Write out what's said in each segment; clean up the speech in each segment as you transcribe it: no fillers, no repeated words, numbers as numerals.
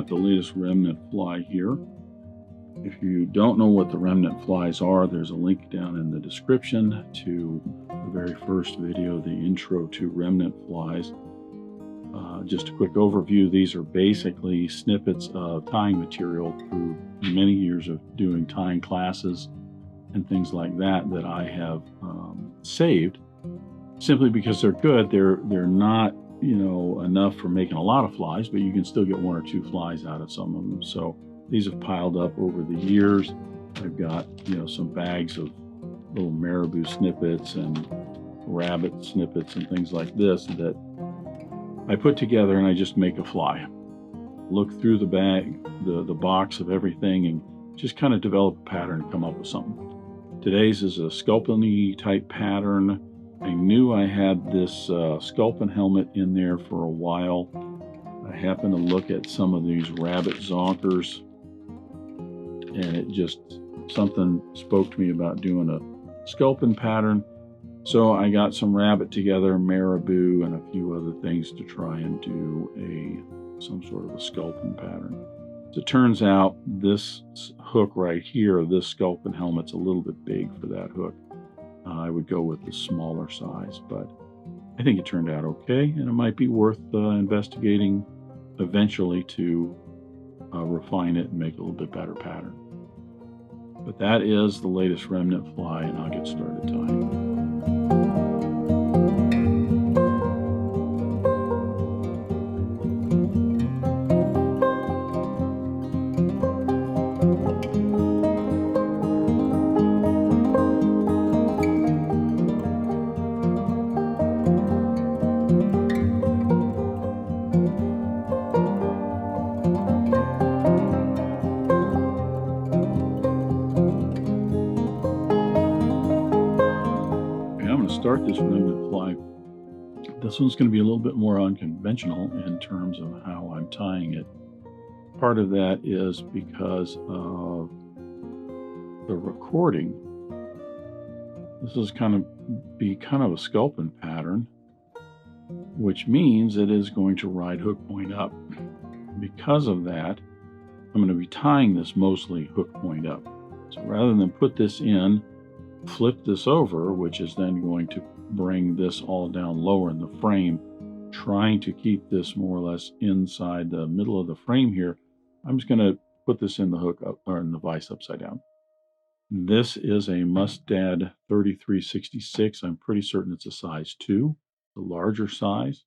got the latest Remnant fly here. If you don't know what the Remnant flies are, there's a link down in the description to the very first video, the intro to Remnant flies. Just a quick overview, these are basically snippets of tying material through many years of doing tying classes and things like that that I have saved, simply because they're good. They're not, enough for making a lot of flies, but you can still get one or two flies out of some of them. So these have piled up over the years. I've got, some bags of little Marabou snippets and rabbit snippets and things like this that I put together, and I just make a fly. Look through the bag, the box of everything, and just kind of develop a pattern and come up with something. Today's is a Sculpin type pattern. I knew I had this Sculpin helmet in there for a while. I happened to look at some of these rabbit zonkers, and it just, something spoke to me about doing a Sculpin pattern. So I got some rabbit together, Marabou, and a few other things to try and do some sort of a Sculpin pattern. As it turns out, this hook right here, this Sculpin helmet's a little bit big for that hook. I would go with the smaller size, but I think it turned out okay, and it might be worth investigating eventually to refine it and make a little bit better pattern. But that is the latest Remnant fly, and I'll get started tying. Start this Remnant fly. This one's going to be a little bit more unconventional in terms of how I'm tying it. Part of that is because of the recording. This is kind of a Sculpin pattern, which means it is going to ride hook point up. Because of that, I'm going to be tying this mostly hook point up. So rather than put this in, flip this over, which is then going to bring this all down lower in the frame, trying to keep this more or less inside the middle of the frame here, I'm just going to put this in the hook up, or in the vise upside down. This is a Mustad 3366. I'm pretty certain it's a size 2, the larger size.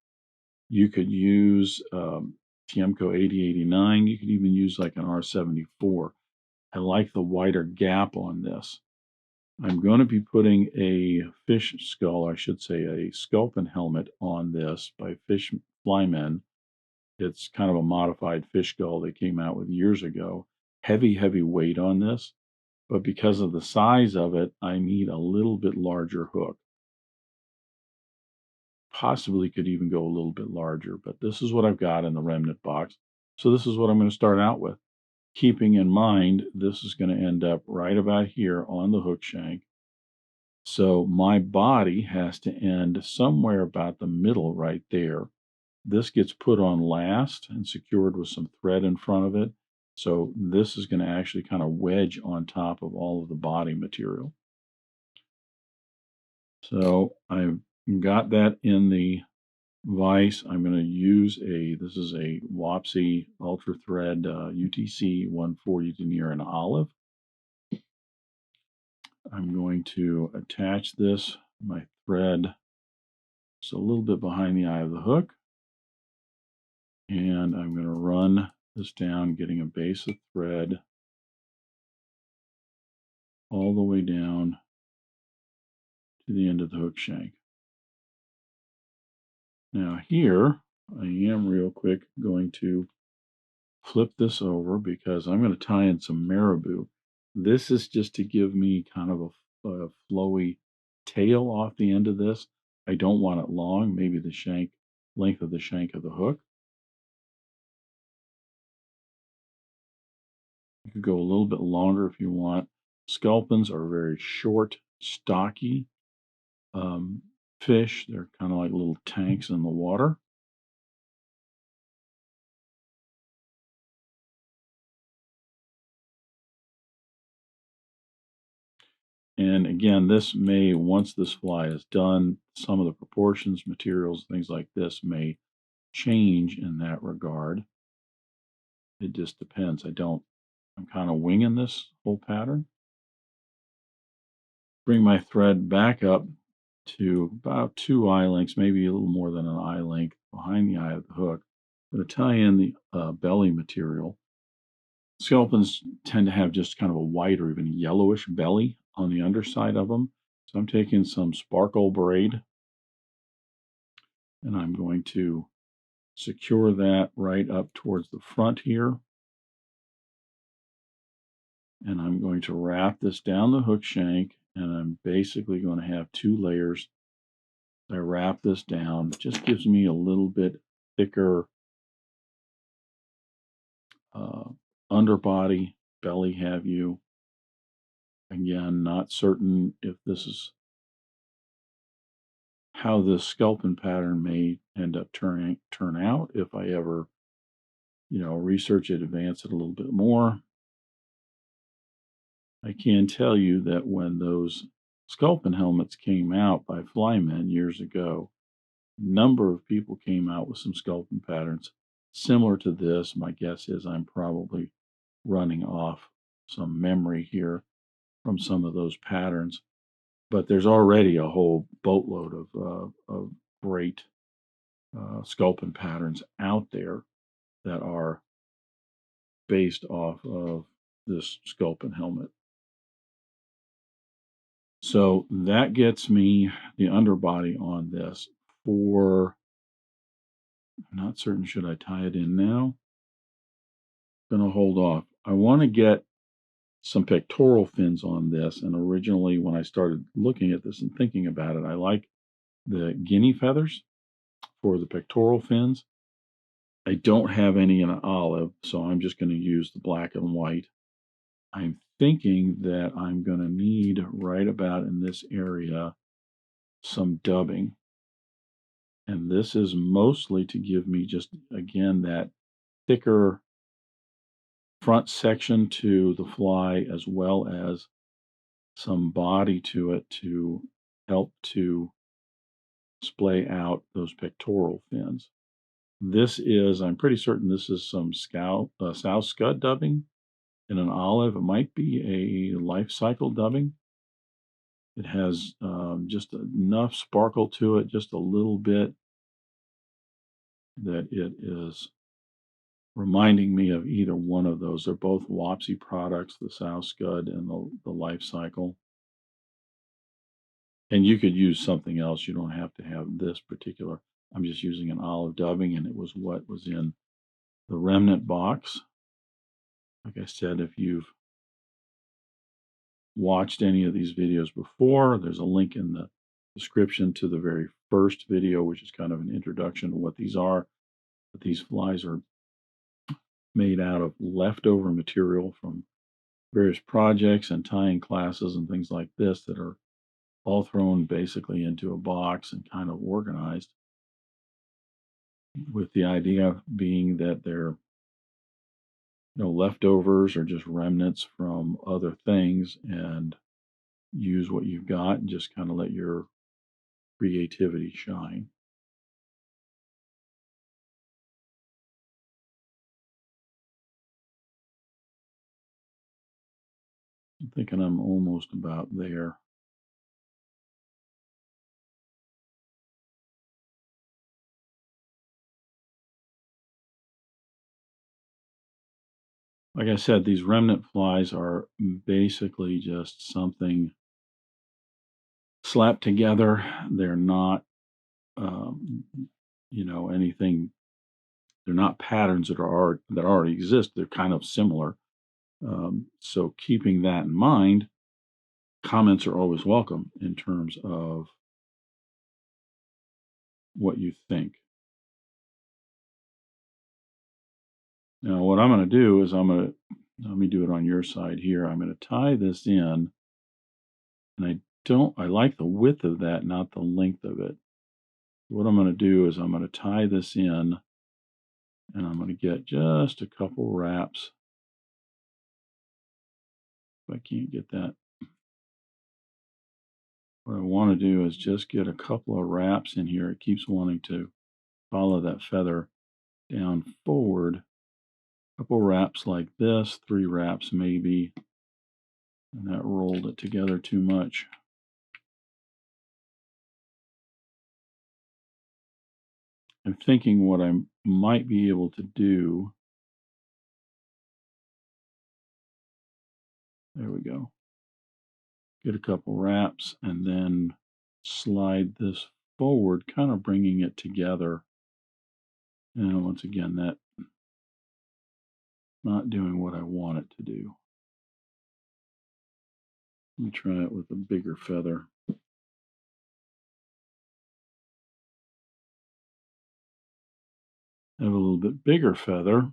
You could use Tiemco 8089. You could even use like an R74. I like the wider gap on this. I'm going to be putting a fish skull, I should say a Sculpin helmet on this by Fish Flymen. It's kind of a modified fish skull they came out with years ago. Heavy weight on this, but because of the size of it, I need a little bit larger hook. Possibly could even go a little bit larger, but this is what I've got in the Remnant box. So this is what I'm going to start out with. Keeping in mind, this is going to end up right about here on the hook shank. So my body has to end somewhere about the middle right there. This gets put on last and secured with some thread in front of it. So this is going to actually kind of wedge on top of all of the body material. So I've got that in the vise. I'm going to use this is a Wapsi Ultra Thread UTC 140 Denier in olive. I'm going to attach this, my thread, just a little bit behind the eye of the hook. And I'm going to run this down, getting a base of thread all the way down to the end of the hook shank. Now here, I am real quick going to flip this over because I'm going to tie in some Marabou. This is just to give me kind of a flowy tail off the end of this. I don't want it long, maybe the length of the shank of the hook. You could go a little bit longer if you want. Sculpins are very short, stocky fish. They're kind of like little tanks in the water. And again, this may, once this fly is done, some of the proportions, materials, things like this may change in that regard. It just depends. I'm kind of winging this whole pattern. Bring my thread back up to about 2 eye lengths, maybe a little more than an eye length behind the eye of the hook. I'm going to tie in the belly material. Sculpins tend to have just kind of a white or even yellowish belly on the underside of them. So I'm taking some sparkle braid and I'm going to secure that right up towards the front here. And I'm going to wrap this down the hook shank, and I'm basically going to have 2 layers. I wrap this down. It just gives me a little bit thicker underbody, belly have you. Again, not certain if this is how this sculpin pattern may end up turn out if I ever, research it, advance it a little bit more. I can tell you that when those sculpin helmets came out by Flymen years ago, a number of people came out with some sculpin patterns similar to this. My guess is I'm probably running off some memory here from some of those patterns, but there's already a whole boatload of great sculpin patterns out there that are based off of this sculpin helmet. So that gets me the underbody on this. I'm not certain, should I tie it in now? I'm going to hold off. I want to get some pectoral fins on this. And originally, when I started looking at this and thinking about it, I like the Guinea feathers for the pectoral fins. I don't have any in olive, so I'm just going to use the black and white. I'm thinking that I'm going to need right about in this area some dubbing. And this is mostly to give me just, again, that thicker front section to the fly as well as some body to it to help to splay out those pectoral fins. This is, I'm pretty certain this is some South Scud dubbing in an olive. It might be a life cycle dubbing. It has just enough sparkle to it, just a little bit, that it is reminding me of either one of those. They're both Wapsi products, the South Scud and the life cycle. And you could use something else. You don't have to have this particular. I'm just using an olive dubbing, and it was what was in the Remnant box. Like I said, if you've watched any of these videos before, there's a link in the description to the very first video, which is kind of an introduction to what these are. But these flies are made out of leftover material from various projects and tying classes and things like this that are all thrown basically into a box and kind of organized, with the idea being that they're leftovers or just remnants from other things, and use what you've got and just kind of let your creativity shine. I'm thinking I'm almost about there. Like I said, these remnant flies are basically just something slapped together. They're not, anything. They're not patterns that already exist. They're kind of similar. So keeping that in mind, comments are always welcome in terms of what you think. Now, what I'm going to do is let me do it on your side here. I'm going to tie this in, and I like the width of that, not the length of it. What I'm going to do is I'm going to tie this in, and I'm going to get just a couple wraps. If I can't get that What I want to do is just get a couple of wraps in here. It keeps wanting to follow that feather down forward. A couple wraps like this, 3 wraps maybe, and that rolled it together too much. I'm thinking what I might be able to do. There we go. Get a couple wraps and then slide this forward, kind of bringing it together. And once again, that not doing what I want it to do. Let me try it with a bigger feather. I have a little bit bigger feather,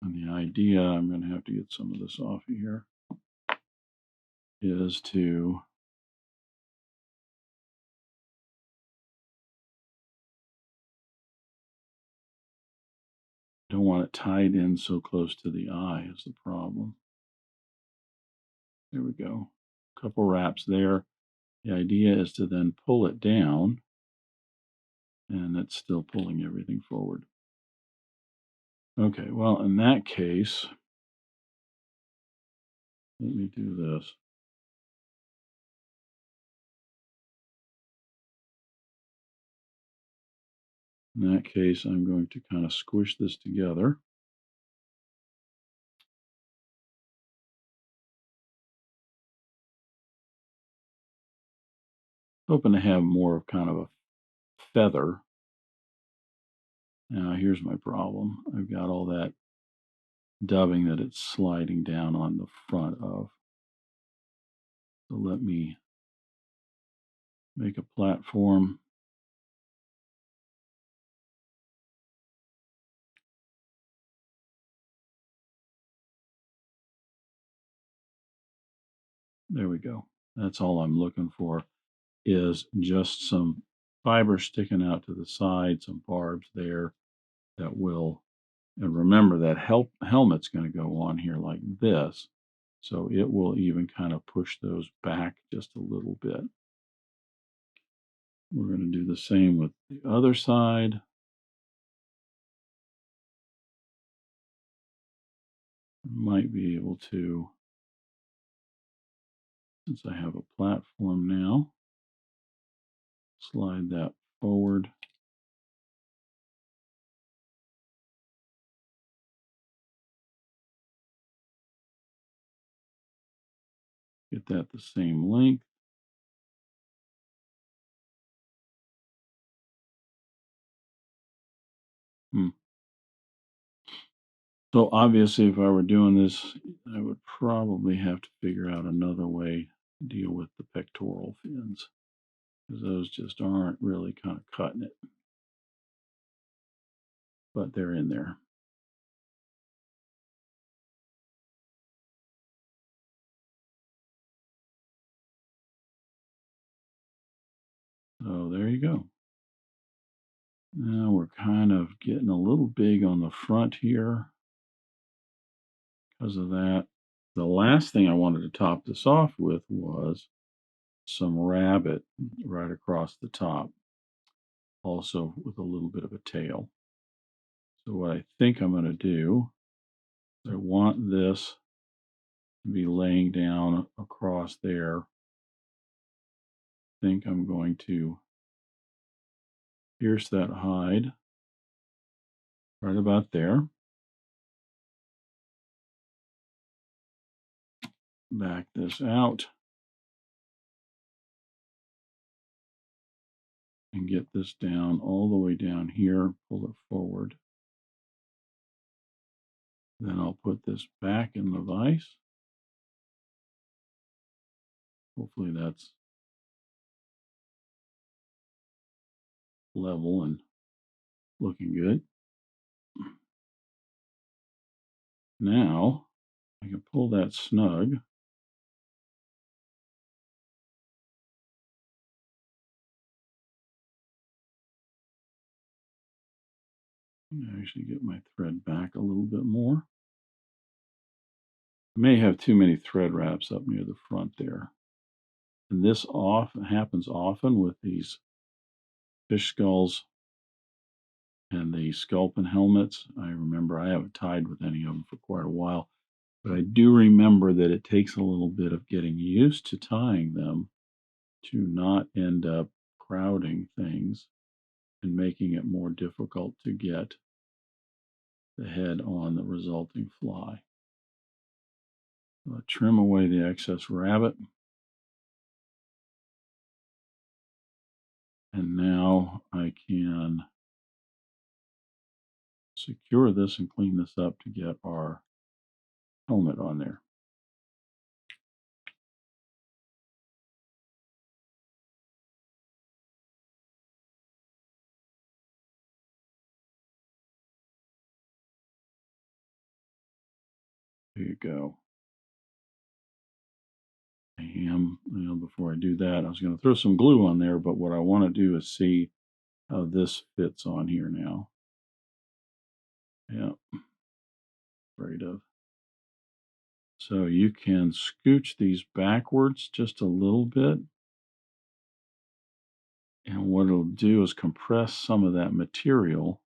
and the idea, I'm going to have to get some of this off of here, is to don't want it tied in so close to the eye is the problem. There we go. A couple wraps there. The idea is to then pull it down, and it's still pulling everything forward. Okay, well, in that case, let me do this. In that case, I'm going to kind of squish this together. Hoping to have more of kind of a feather. Now, here's my problem. I've got all that dubbing that it's sliding down on the front of. So let me make a platform. There we go. That's all I'm looking for, is just some fiber sticking out to the side, some barbs there that will, and remember that helmet's going to go on here like this. So it will even kind of push those back just a little bit. We're going to do the same with the other side. Might be able to, since I have a platform now, slide that forward. Get that the same length. So obviously, if I were doing this, I would probably have to figure out another way to deal with the pectoral fins, because those just aren't really kind of cutting it. But they're in there. So there you go. Now we're kind of getting a little big on the front here because of that. The last thing I wanted to top this off with was some rabbit right across the top, also with a little bit of a tail. So what I think I'm going to do, I want this to be laying down across there. I think I'm going to pierce that hide right about there. Back this out and get this down all the way down here, pull it forward. Then I'll put this back in the vise. Hopefully that's level and looking good. Now I can pull that snug. Actually get my thread back a little bit more. I may have too many thread wraps up near the front there. And this often happens often with these fish skulls and the Sculpin helmets. I remember I haven't tied with any of them for quite a while, but I do remember that it takes a little bit of getting used to tying them to not end up crowding things and making it more difficult to get the head on the resulting fly. Trim away the excess rabbit. And now I can secure this and clean this up to get our helmet on there. There you go. Before I do that, I was going to throw some glue on there, but what I want to do is see how this fits on here now. Yeah, afraid of. So you can scooch these backwards just a little bit. And what it'll do is compress some of that material,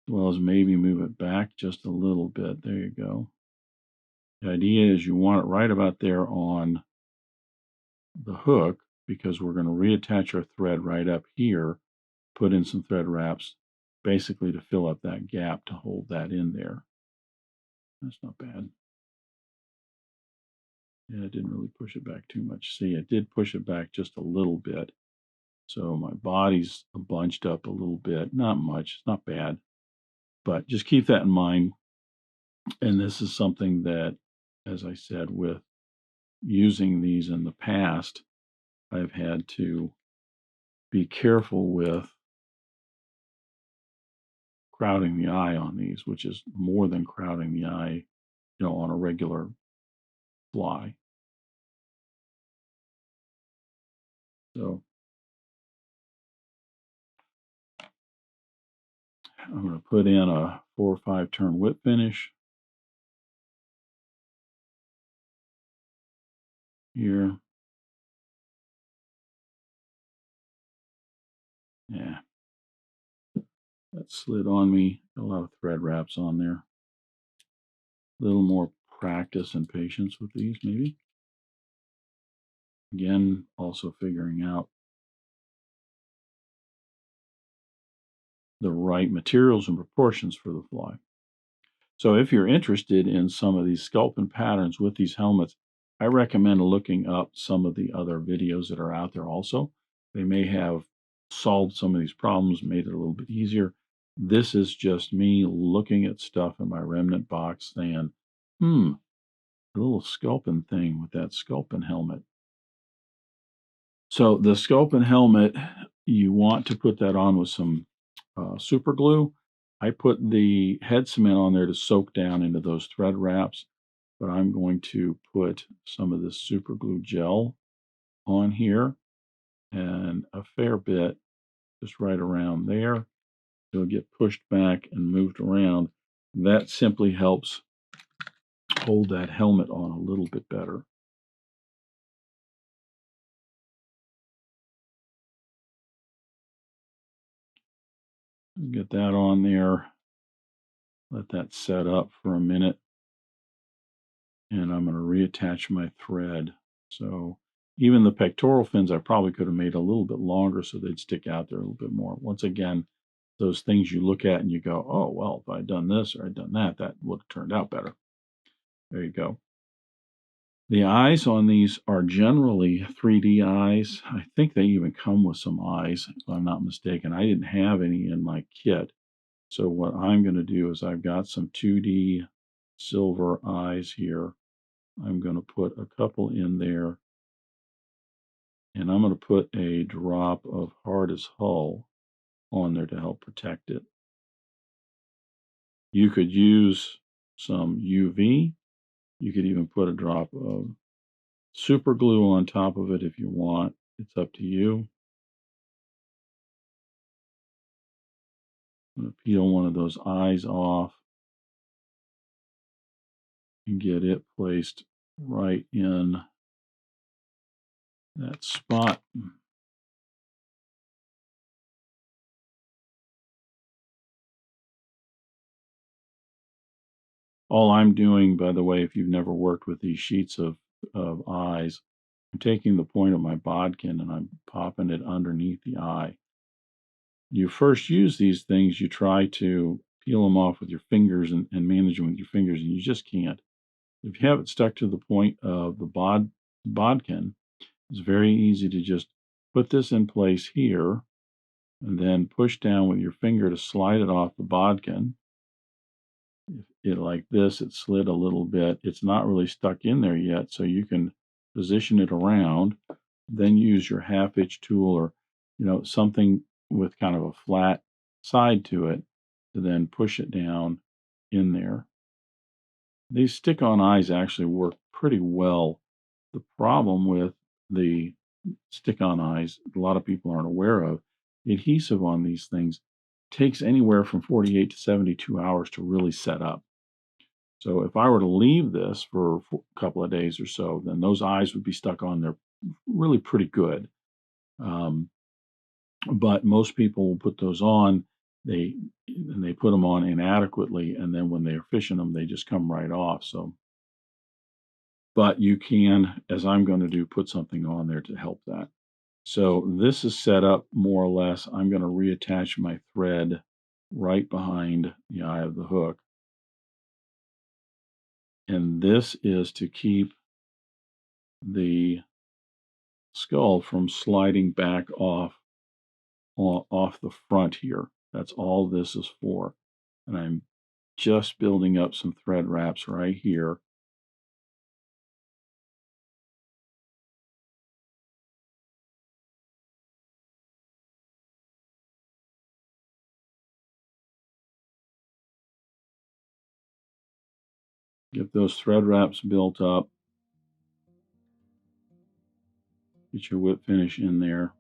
as well as maybe move it back just a little bit. There you go. The idea is you want it right about there on the hook, because we're going to reattach our thread right up here, put in some thread wraps, basically to fill up that gap to hold that in there. That's not bad. Yeah, it didn't really push it back too much. See, it did push it back just a little bit. So my body's bunched up a little bit. Not much. It's not bad. But just keep that in mind. And this is something that, as I said, with using these in the past, I've had to be careful with crowding the eye on these, which is more than crowding the eye, on a regular fly. So I'm going to put in a 4 or 5 turn whip finish here. Yeah, that slid on me. A lot of thread wraps on there. A little more practice and patience with these, maybe. Again, also figuring out the right materials and proportions for the fly. So if you're interested in some of these sculpin patterns with these helmets, I recommend looking up some of the other videos that are out there also. They may have solved some of these problems, made it a little bit easier. This is just me looking at stuff in my Remnant box saying, a little sculpin thing with that sculpin helmet. So the Sculpin helmet, you want to put that on with some super glue. I put the head cement on there to soak down into those thread wraps, but I'm going to put some of this super glue gel on here and a fair bit just right around there. It'll get pushed back and moved around. That simply helps hold that helmet on a little bit better. Get that on there. Let that set up for a minute. And I'm going to reattach my thread. So even the pectoral fins, I probably could have made a little bit longer so they'd stick out there a little bit more. Once again, those things you look at and you go, oh, well, if I'd done this or I'd done that, that would have turned out better. There you go. The eyes on these are generally 3D eyes. I think they even come with some eyes, if I'm not mistaken. I didn't have any in my kit. So what I'm going to do is I've got some 2D silver eyes here. I'm going to put a couple in there, and I'm going to put a drop of hard as hull on there to help protect it. You could use some UV. You could even put a drop of super glue on top of it if you want. It's up to you. I'm going to peel one of those eyes off and get it placed right in that spot. All I'm doing, by the way, if you've never worked with these sheets of eyes, I'm taking the point of my bodkin and I'm popping it underneath the eye. You first use these things, you try to peel them off with your fingers and manage them with your fingers, and you just can't. If you have it stuck to the point of the bodkin, it's very easy to just put this in place here and then push down with your finger to slide it off the bodkin. It like this, it slid a little bit. It's not really stuck in there yet, so you can position it around, then use your half-inch tool or something with kind of a flat side to it to then push it down in there. These stick-on eyes actually work pretty well. The problem with the stick-on eyes, a lot of people aren't aware of, the adhesive on these things takes anywhere from 48 to 72 hours to really set up. So if I were to leave this for a couple of days or so, then those eyes would be stuck on there really pretty good. But most people will put those on, they put them on inadequately, and then when they're fishing them, they just come right off. So, but you can, as I'm going to do, put something on there to help that. So this is set up more or less. I'm going to reattach my thread right behind the eye of the hook. And this is to keep the skull from sliding back off the front here. That's all this is for. And I'm just building up some thread wraps right here. Get those thread wraps built up. Get your whip finish in there.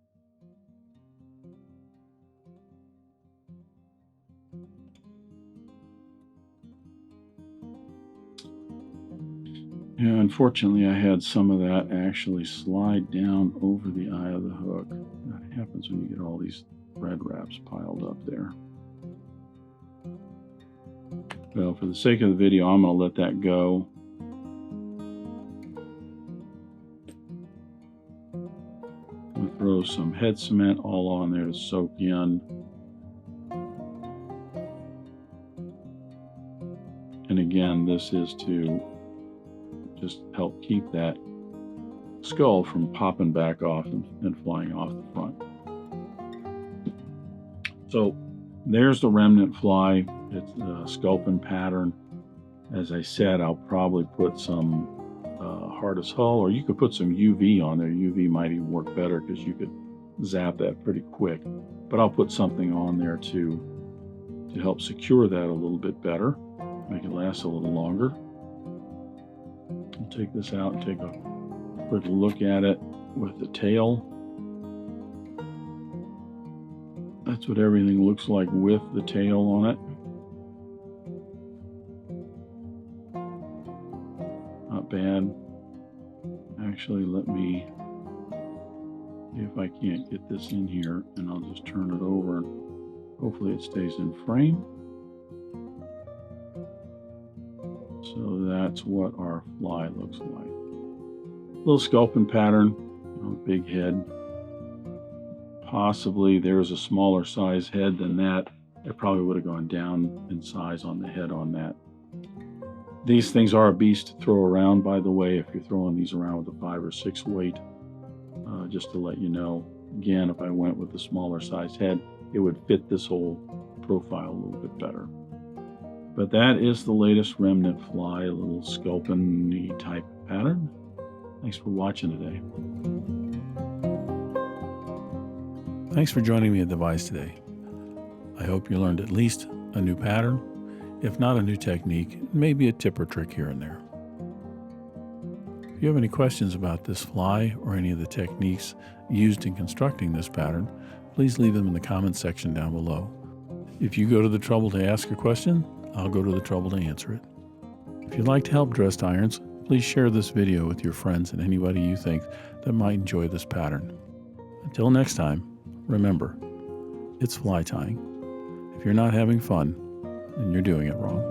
Yeah, unfortunately, I had some of that actually slide down over the eye of the hook. That happens when you get all these thread wraps piled up there. Well, for the sake of the video, I'm going to let that go. I'm going to throw some head cement all on there to soak in. And again, this is to just help keep that skull from popping back off and flying off the front. So there's the remnant fly. It's a Sculpin pattern. As I said, I'll probably put some hardest hull, or you could put some UV on there. UV might even work better because you could zap that pretty quick. But I'll put something on there to help secure that a little bit better, make it last a little longer. I'll take this out and take a quick look at it with the tail. That's what everything looks like with the tail on it. Not bad. Actually, let me see if I can't get this in here, and I'll just turn it over and hopefully it stays in frame. So that's what our fly looks like. Little Sculpin pattern, big head. Possibly there's a smaller size head than that. It probably would have gone down in size on the head on that. These things are a beast to throw around, by the way, if you're throwing these around with a 5 or 6 weight. Just to let you know, again, if I went with a smaller size head, it would fit this whole profile a little bit better. But that is the latest remnant fly, a little Sculpin-y type pattern. Thanks for watching today. Thanks for joining me at the Vise today. I hope you learned at least a new pattern, if not a new technique, maybe a tip or trick here and there. If you have any questions about this fly or any of the techniques used in constructing this pattern, please leave them in the comments section down below. If you go to the trouble to ask a question, I'll go to the trouble to answer it. If you'd like to help Dressed Irons, Please share this video with your friends and anybody you think that might enjoy this pattern. Until next time, remember, it's fly tying. If you're not having fun, then you're doing it wrong.